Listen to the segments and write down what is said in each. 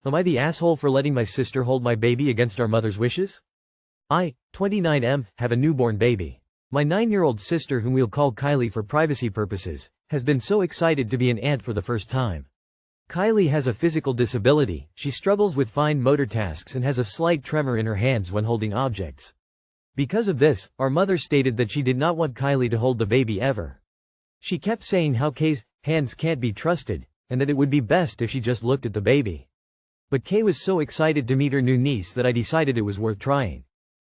Am I the asshole for letting my sister hold my baby against our mother's wishes? I, 29M, have a newborn baby. My 9-year-old sister, whom we'll call Kylie for privacy purposes, has been so excited to be an aunt for the first time. Kylie has a physical disability, she struggles with fine motor tasks and has a slight tremor in her hands when holding objects. Because of this, our mother stated that she did not want Kylie to hold the baby ever. She kept saying how Kay's hands can't be trusted, and that it would be best if she just looked at the baby. But Kay was so excited to meet her new niece that I decided it was worth trying.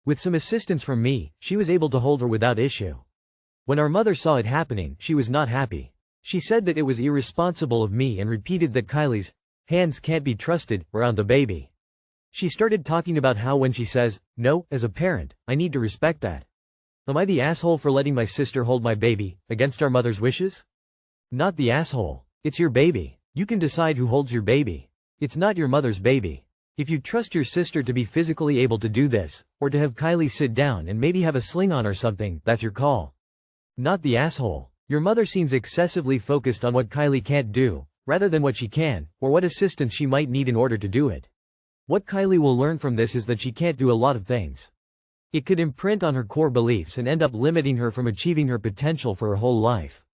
With some assistance from me, she was able to hold her without issue. When our mother saw it happening, she was not happy. She said that it was irresponsible of me and repeated that Kylie's hands can't be trusted around the baby. She started talking about how when she says, no, as a parent, I need to respect that. Am I the asshole for letting my sister hold my baby, against our mother's wishes? Not the asshole. It's your baby. You can decide who holds your baby. It's not your mother's baby. If you trust your sister to be physically able to do this, or to have Kylie sit down and maybe have a sling on or something, that's your call. Not the asshole. Your mother seems excessively focused on what Kylie can't do, rather than what she can, or what assistance she might need in order to do it. What Kylie will learn from this is that she can't do a lot of things. It could imprint on her core beliefs and end up limiting her from achieving her potential for her whole life.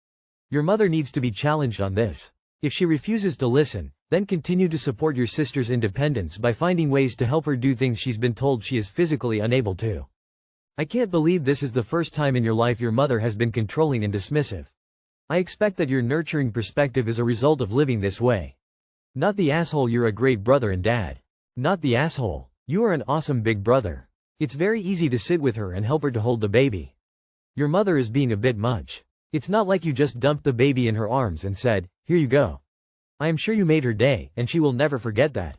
Your mother needs to be challenged on this. If she refuses to listen, then continue to support your sister's independence by finding ways to help her do things she's been told she is physically unable to. I can't believe this is the first time in your life your mother has been controlling and dismissive. I expect that your nurturing perspective is a result of living this way. Not the asshole, you're a great brother and dad. Not the asshole, you are an awesome big brother. It's very easy to sit with her and help her to hold the baby. Your mother is being a bit much. It's not like you just dumped the baby in her arms and said, here you go. I am sure you made her day, and she will never forget that.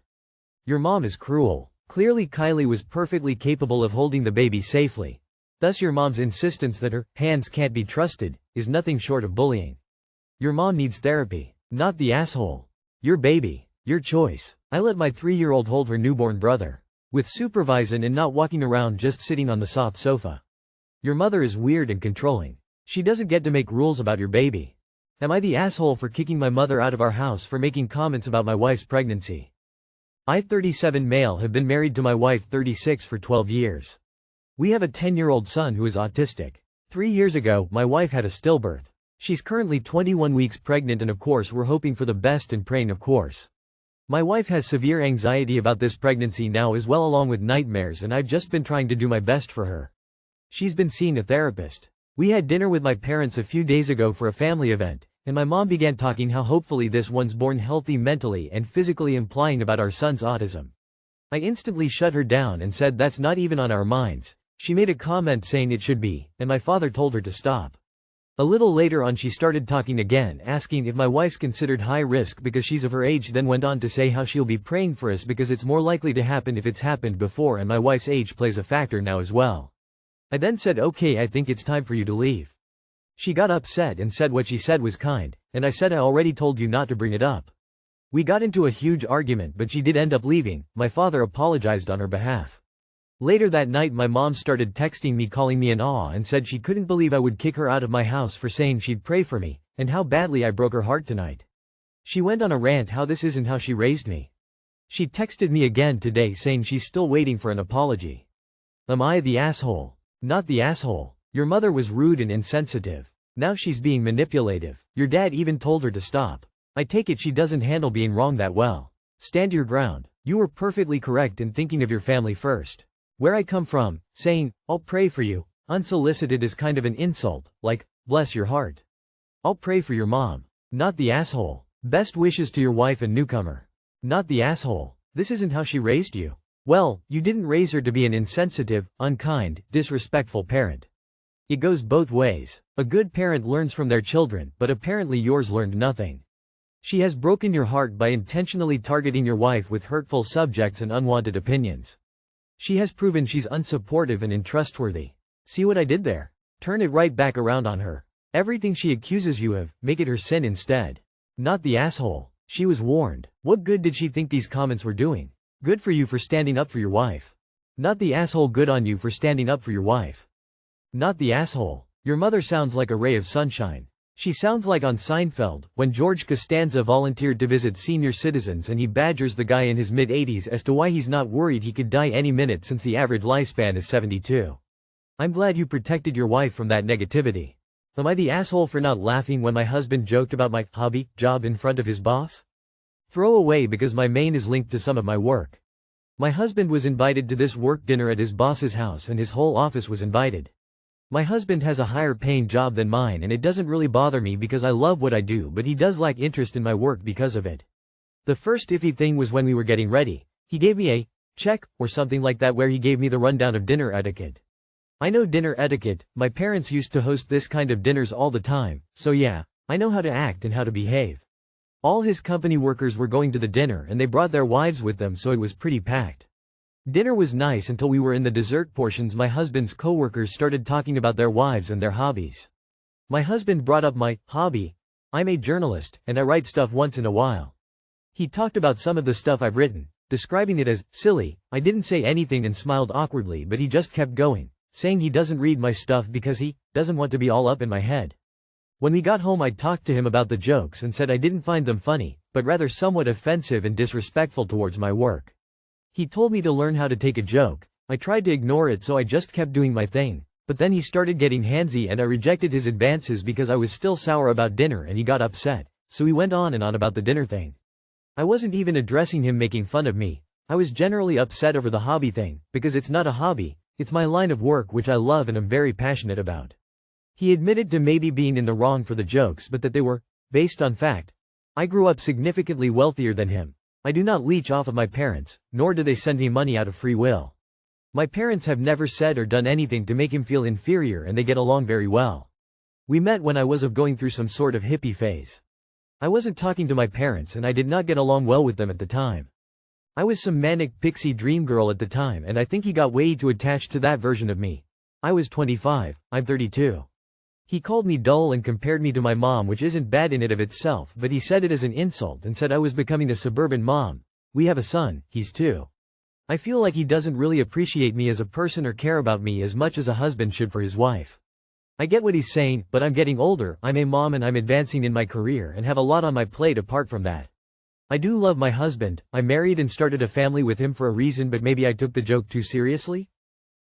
Your mom is cruel. Clearly Kylie was perfectly capable of holding the baby safely. Thus your mom's insistence that her hands can't be trusted is nothing short of bullying. Your mom needs therapy. Not the asshole. Your baby. Your choice. I let my 3-year-old hold her newborn brother. With supervision and not walking around just sitting on the soft sofa. Your mother is weird and controlling. She doesn't get to make rules about your baby. Am I the asshole for kicking my mother out of our house for making comments about my wife's pregnancy? I, 37 male, have been married to my wife, 36, for 12 years. We have a 10-year-old son who is autistic. 3 years ago, my wife had a stillbirth. She's currently 21 weeks pregnant and of course we're hoping for the best and praying of course. My wife has severe anxiety about this pregnancy now as well, along with nightmares, and I've just been trying to do my best for her. She's been seeing a therapist. We had dinner with my parents a few days ago for a family event, and my mom began talking how hopefully this one's born healthy mentally and physically, implying about our son's autism. I instantly shut her down and said that's not even on our minds. She made a comment saying it should be, and my father told her to stop. A little later on she started talking again, asking if my wife's considered high risk because she's of her age, then went on to say how she'll be praying for us because it's more likely to happen if it's happened before, and my wife's age plays a factor now as well. I then said, okay, I think it's time for you to leave. She got upset and said what she said was kind, and I said I already told you not to bring it up. We got into a huge argument, but she did end up leaving. My father apologized on her behalf. Later that night my mom started texting me, calling me an awe, and said she couldn't believe I would kick her out of my house for saying she'd pray for me, and how badly I broke her heart tonight. She went on a rant how this isn't how she raised me. She texted me again today saying she's still waiting for an apology. Am I the asshole? Not the asshole. Your mother was rude and insensitive. Now she's being manipulative. Your dad even told her to stop. I take it she doesn't handle being wrong that well. Stand your ground. You were perfectly correct in thinking of your family first. Where I come from, saying, I'll pray for you, unsolicited is kind of an insult, like, bless your heart. I'll pray for your mom. Not the asshole. Best wishes to your wife and newcomer. Not the asshole. This isn't how she raised you. Well, you didn't raise her to be an insensitive, unkind, disrespectful parent. It goes both ways. A good parent learns from their children, but apparently yours learned nothing. She has broken your heart by intentionally targeting your wife with hurtful subjects and unwanted opinions. She has proven she's unsupportive and untrustworthy. See what I did there? Turn it right back around on her. Everything she accuses you of, make it her sin instead. Not the asshole. She was warned. What good did she think these comments were doing? Good for you for standing up for your wife. Not the asshole. Good on you for standing up for your wife. Not the asshole. Your mother sounds like a ray of sunshine. She sounds like on Seinfeld, when George Costanza volunteered to visit senior citizens and he badgers the guy in his mid-80s as to why he's not worried he could die any minute since the average lifespan is 72. I'm glad you protected your wife from that negativity. Am I the asshole for not laughing when my husband joked about my hobby job in front of his boss? Throw away because my main is linked to some of my work. My husband was invited to this work dinner at his boss's house and his whole office was invited. My husband has a higher paying job than mine and it doesn't really bother me because I love what I do, but he does lack interest in my work because of it. The first iffy thing was when we were getting ready. He gave me a check or something like that where he gave me the rundown of dinner etiquette. I know dinner etiquette, my parents used to host this kind of dinners all the time, so yeah, I know how to act and how to behave. All his company workers were going to the dinner and they brought their wives with them, so it was pretty packed. Dinner was nice until we were in the dessert portions. My husband's coworkers started talking about their wives and their hobbies. My husband brought up my hobby. I'm a journalist, and I write stuff once in a while. He talked about some of the stuff I've written, describing it as silly. I didn't say anything and smiled awkwardly, but he just kept going, saying he doesn't read my stuff because he doesn't want to be all up in my head. When we got home, I talked to him about the jokes and said I didn't find them funny, but rather somewhat offensive and disrespectful towards my work. He told me to learn how to take a joke. I tried to ignore it, so I just kept doing my thing, but then he started getting handsy and I rejected his advances because I was still sour about dinner and he got upset, so he went on and on about the dinner thing. I wasn't even addressing him making fun of me. I was generally upset over the hobby thing, because it's not a hobby, it's my line of work which I love and am very passionate about. He admitted to maybe being in the wrong for the jokes, but that they were based on fact. I grew up significantly wealthier than him. I do not leech off of my parents, nor do they send me money out of free will. My parents have never said or done anything to make him feel inferior and they get along very well. We met when I was going through some sort of hippie phase. I wasn't talking to my parents and I did not get along well with them at the time. I was some manic pixie dream girl at the time and I think he got way too attached to that version of me. I was 25, I'm 32. He called me dull and compared me to my mom, which isn't bad in it of itself, but he said it as an insult and said I was becoming a suburban mom. We have a son, he's 2. I feel like he doesn't really appreciate me as a person or care about me as much as a husband should for his wife. I get what he's saying, but I'm getting older, I'm a mom and I'm advancing in my career and have a lot on my plate apart from that. I do love my husband, I married and started a family with him for a reason, but maybe I took the joke too seriously?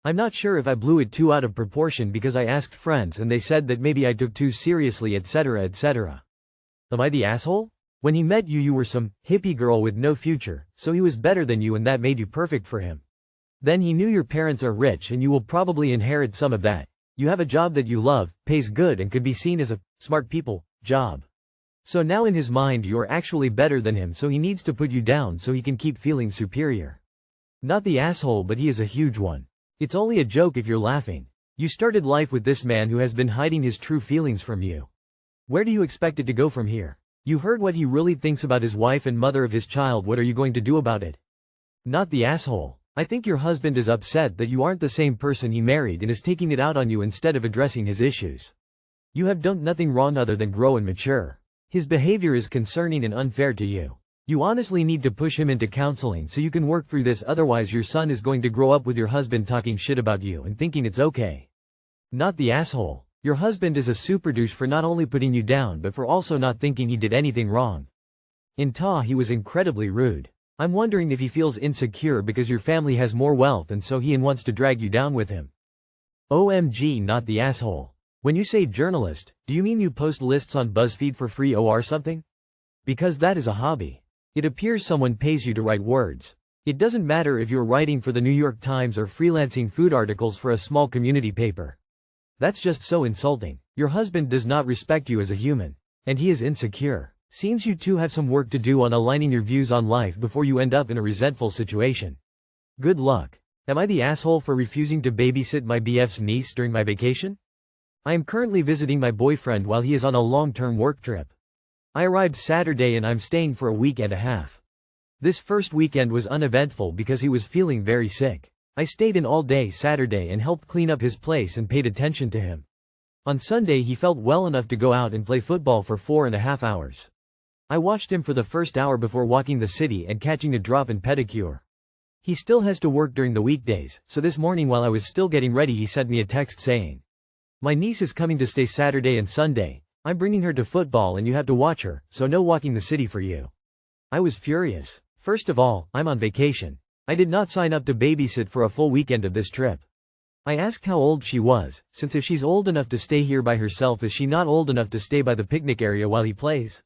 I'm not sure if I blew it too out of proportion because I asked friends and they said that maybe I took too seriously, etc., etc. Am I the asshole? When he met you, you were some hippie girl with no future, so he was better than you and that made you perfect for him. Then he knew your parents are rich and you will probably inherit some of that. You have a job that you love, pays good and could be seen as a smart people job. So now in his mind you're actually better than him, so he needs to put you down so he can keep feeling superior. Not the asshole, but he is a huge one. It's only a joke if you're laughing. You started life with this man who has been hiding his true feelings from you. Where do you expect it to go from here? You heard what he really thinks about his wife and mother of his child. What are you going to do about it? Not the asshole. I think your husband is upset that you aren't the same person he married and is taking it out on you instead of addressing his issues. You have done nothing wrong other than grow and mature. His behavior is concerning and unfair to you. You honestly need to push him into counseling so you can work through this, otherwise your son is going to grow up with your husband talking shit about you and thinking it's okay. Not the asshole. Your husband is a super douche for not only putting you down but for also not thinking he did anything wrong. He was incredibly rude. I'm wondering if he feels insecure because your family has more wealth and so he wants to drag you down with him. OMG, not the asshole. When you say journalist, do you mean you post lists on BuzzFeed for free or something? Because that is a hobby. It appears someone pays you to write words. It doesn't matter if you're writing for the New York Times or freelancing food articles for a small community paper. That's just so insulting. Your husband does not respect you as a human. And he is insecure. Seems you two have some work to do on aligning your views on life before you end up in a resentful situation. Good luck. Am I the asshole for refusing to babysit my BF's niece during my vacation? I am currently visiting my boyfriend while he is on a long-term work trip. I arrived Saturday and I'm staying for a week and a half. This first weekend was uneventful because he was feeling very sick. I stayed in all day Saturday and helped clean up his place and paid attention to him. On Sunday he felt well enough to go out and play football for 4.5 hours. I watched him for the first hour before walking the city and catching a drop and pedicure. He still has to work during the weekdays, so this morning while I was still getting ready he sent me a text saying, "My niece is coming to stay Saturday and Sunday. I'm bringing her to football and you have to watch her, so no walking the city for you. I was furious. First of all, I'm on vacation. I did not sign up to babysit for a full weekend of this trip. I asked how old she was, since if she's old enough to stay here by herself, is she not old enough to stay by the picnic area while he plays?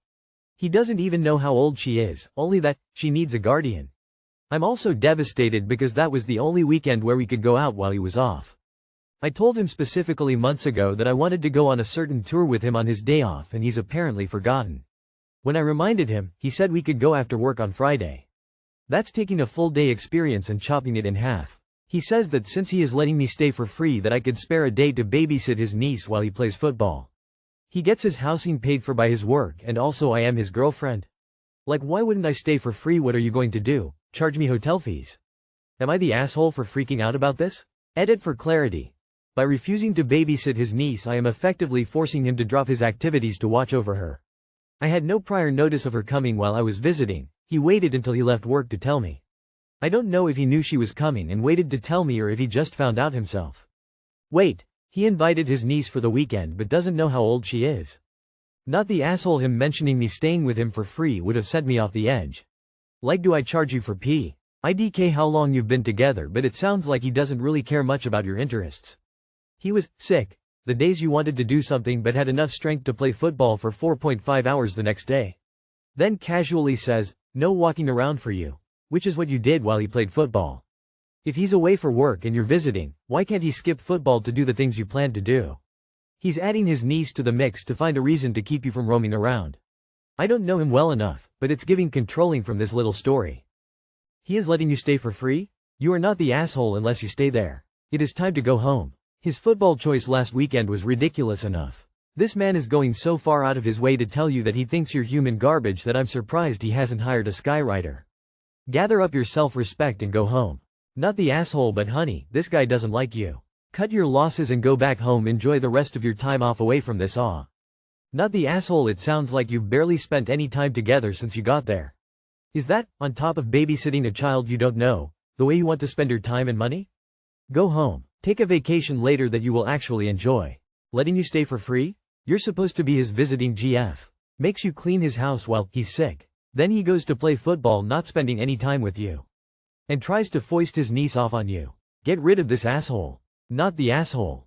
He doesn't even know how old she is, only that she needs a guardian. I'm also devastated because that was the only weekend where we could go out while he was off. I told him specifically months ago that I wanted to go on a certain tour with him on his day off, and he's apparently forgotten. When I reminded him, he said we could go after work on Friday. That's taking a full day experience and chopping it in half. He says that since he is letting me stay for free that I could spare a day to babysit his niece while he plays football. He gets his housing paid for by his work, and also I am his girlfriend. Like, why wouldn't I stay for free? What are you going to do? Charge me hotel fees? Am I the asshole for freaking out about this? Edit for clarity. By refusing to babysit his niece, I am effectively forcing him to drop his activities to watch over her. I had no prior notice of her coming while I was visiting. He waited until he left work to tell me. I don't know if he knew she was coming and waited to tell me, or if he just found out himself. Wait, he invited his niece for the weekend but doesn't know how old she is. Not the asshole. Him mentioning me staying with him for free would have sent me off the edge. Like, do I charge you for IDK how long you've been together? But it sounds like he doesn't really care much about your interests. He was sick the days you wanted to do something but had enough strength to play football for 4.5 hours the next day. Then casually says, no walking around for you. Which is what you did while he played football. If he's away for work and you're visiting, why can't he skip football to do the things you planned to do? He's adding his niece to the mix to find a reason to keep you from roaming around. I don't know him well enough, but it's giving controlling from this little story. He is letting you stay for free? You are not the asshole unless you stay there. It is time to go home. His football choice last weekend was ridiculous enough. This man is going so far out of his way to tell you that he thinks you're human garbage that I'm surprised he hasn't hired a skywriter. Gather up your self-respect and go home. Not the asshole, but honey, this guy doesn't like you. Cut your losses and go back home. Enjoy the rest of your time off away from this Not the asshole. It sounds like you've barely spent any time together since you got there. Is that, on top of babysitting a child you don't know, the way you want to spend your time and money? Go home. Take a vacation later that you will actually enjoy. Letting you stay for free? You're supposed to be his visiting GF. Makes you clean his house while he's sick. Then he goes to play football, not spending any time with you. And tries to foist his niece off on you. Get rid of this asshole. Not the asshole.